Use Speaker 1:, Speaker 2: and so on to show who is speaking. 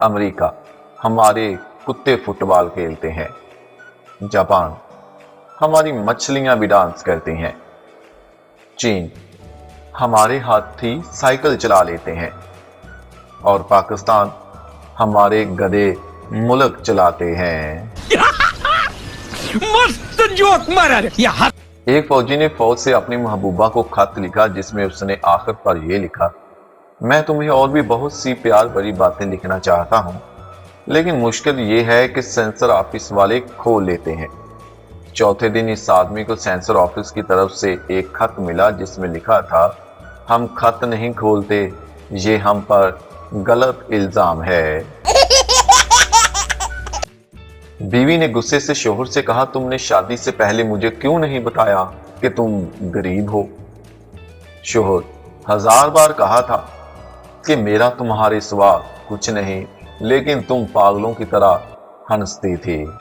Speaker 1: America, हमारे कुत्ते football खेलते हैं। जापान, हमारी मछलियां भी डांस करती हैं। चीन, हमारे हाथी साइकिल चला लेते हैं। और पाकिस्तान, हमारे गधे मुल्क चलाते हैं।
Speaker 2: मस्त जोक मारा रे।
Speaker 1: एक फौजी ने फौज से अपनी महबूबा को खत लिखा जिसमें उसने आखिर पर यह लिखा, मैं तुम्हें और भी बहुत सी प्यार भरी बातें लिखना चाहता हूं, लेकिन मुश्किल यह है कि सेंसर ऑफिस वाले खोल लेते हैं। चौथे दिन इस आदमी को सेंसर ऑफिस की तरफ से एक खत मिला जिसमें लिखा था, हम खत नहीं खोलते, ये हम पर गलत इल्जाम है। बीवी ने गुस्से से शोहर से कहा, तुमने शादी से पहले मुझे क्यों नहीं बताया कि तुम गरीब हो? शोहर, 1000 बार कहा था कि मेरा तुम्हारे सिवा कुछ नहीं, लेकिन तुम पागलों की तरह हंसती थी।